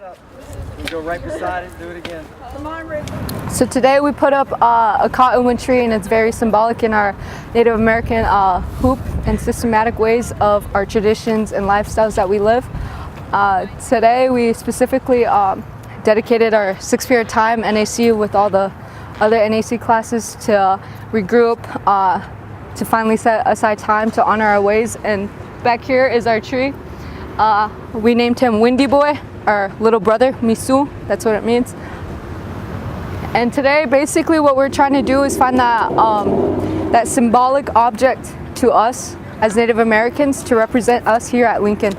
up. You go right beside it, do it again. Come on, Rick. So today we put up a cottonwood tree, and it's very symbolic in our Native American hoop and systematic ways of our traditions and lifestyles that we live. Today we specifically dedicated our 6-period time NAC with all the other NAC classes to regroup, to finally set aside time to honor our ways. And back here is our tree. We named him Windy Boy, our little brother, Misu, that's what it means. And today, basically what we're trying to do is find that, that symbolic object to us as Native Americans to represent us here at Lincoln.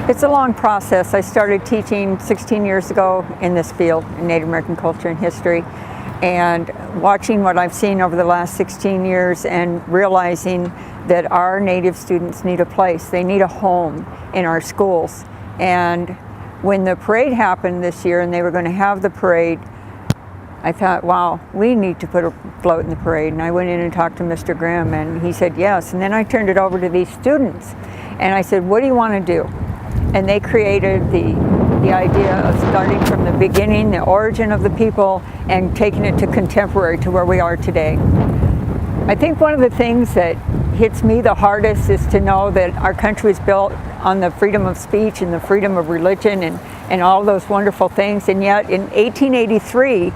It's a long process. I started teaching 16 years ago in this field, in Native American culture and history, and watching what I've seen over the last 16 years and realizing that our Native students need a place. They need a home in our schools. And when the parade happened this year and they were going to have the parade, I thought, wow, we need to put a float in the parade. And I went in and talked to Mr. Grimm, and he said yes. And then I turned it over to these students and I said, what do you want to do? And they created the idea of starting from the beginning, the origin of the people, and taking it to contemporary, to where we are today. I think one of the things that hits me the hardest is to know that our country is built on the freedom of speech and the freedom of religion and all those wonderful things. And yet in 1883,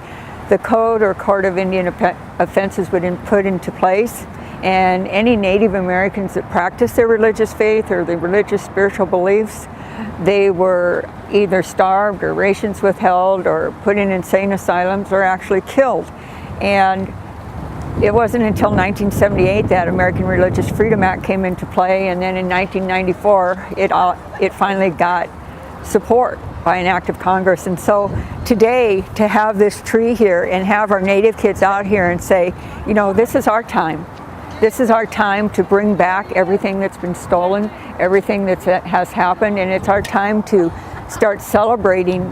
the Code or Court of Indian Offenses was put into place, and any Native Americans that practiced their religious faith or the religious spiritual beliefs, they were either starved or rations withheld or put in insane asylums or actually killed. And it wasn't until 1978 that American Religious Freedom Act came into play, and then in 1994 it finally got support by an act of Congress. And so today, to have this tree here and have our Native kids out here and say, you know, this is our time. This is our time to bring back everything that's been stolen, everything that has happened, and it's our time to start celebrating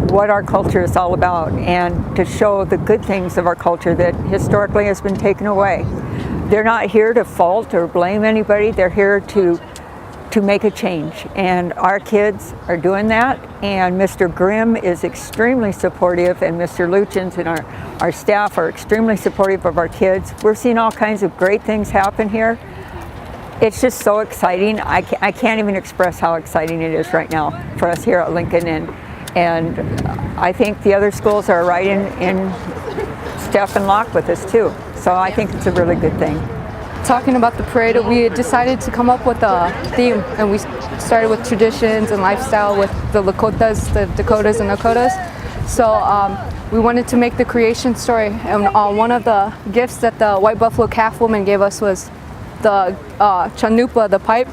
what our culture is all about and to show the good things of our culture that historically has been taken away. They're not here to fault or blame anybody. They're here to make a change, and our kids are doing that. And Mr. Grimm is extremely supportive, and Mr. Luchins and our staff are extremely supportive of our kids. We're seeing all kinds of great things happen here. It's just so exciting. I can't even express how exciting it is right now for us here at Lincoln, and I think the other schools are right in step and lock with us too. So I think it's a really good thing. Talking about the parade, we decided to come up with a theme, and we started with traditions and lifestyle with the Lakotas, the Dakotas and Nakotas. So we wanted to make the creation story, and one of the gifts that the White Buffalo Calf woman gave us was the chanupa, the pipe.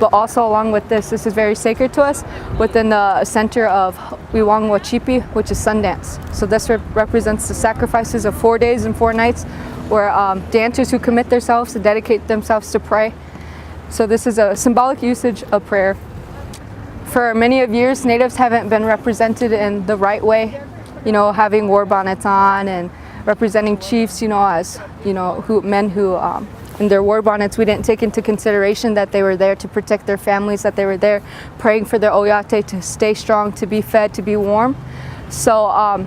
But also along with this is very sacred to us, within the center of Wiwang Wachipi, which is Sundance. So this represents the sacrifices of 4 days and 4 nights, where dancers who commit themselves to dedicate themselves to pray. So this is a symbolic usage of prayer. For many of years, Natives haven't been represented in the right way, you know, having war bonnets on and representing chiefs, you know, as, you know, men who in their war bonnets, we didn't take into consideration that they were there to protect their families, that they were there praying for their oyate to stay strong, to be fed, to be warm. So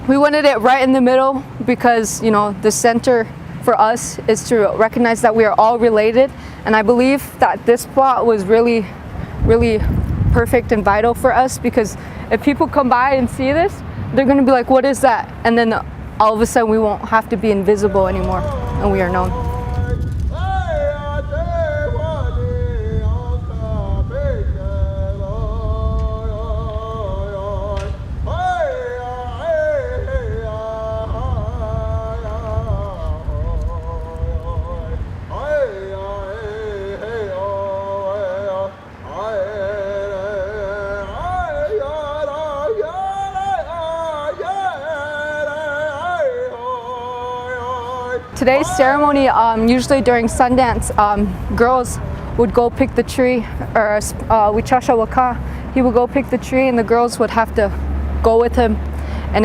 we wanted it right in the middle because, you know, the center for us is to recognize that we are all related. And I believe that this spot was really, really perfect and vital for us, because if people come by and see this, they're going to be like, what is that? And then all of a sudden we won't have to be invisible anymore, and we are known. Today's ceremony, usually during Sundance, girls would go pick the tree, or Wichasha Waka, he would go pick the tree, and the girls would have to go with him, and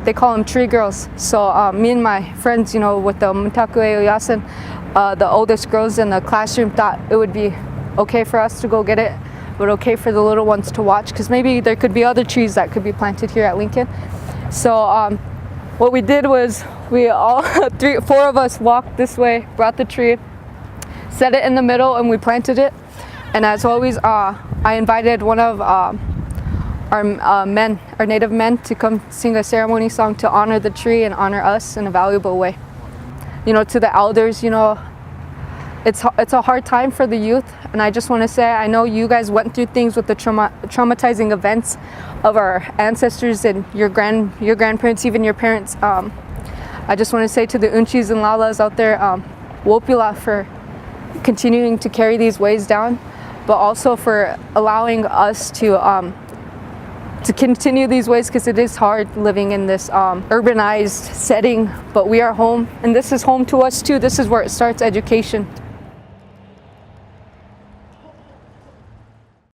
they call them tree girls. So me and my friends, you know, with the Mutaku Oyasin, the oldest girls in the classroom, thought it would be okay for us to go get it. but okay for the little ones to watch, because maybe there could be other trees that could be planted here at Lincoln. So what we did was we all, 4 of us walked this way, brought the tree, set it in the middle, and we planted it. And as always, I invited one of our native men to come sing a ceremony song to honor the tree and honor us in a valuable way. You know, to the elders, you know, it's a hard time for the youth, and I just want to say, I know you guys went through things with the traumatizing events of our ancestors and your grandparents, even your parents. I just want to say to the Unchis and Lalas out there, Wopila for continuing to carry these ways down, but also for allowing us to continue these ways, because it is hard living in this urbanized setting, but we are home, and this is home to us too. This is where it starts, education.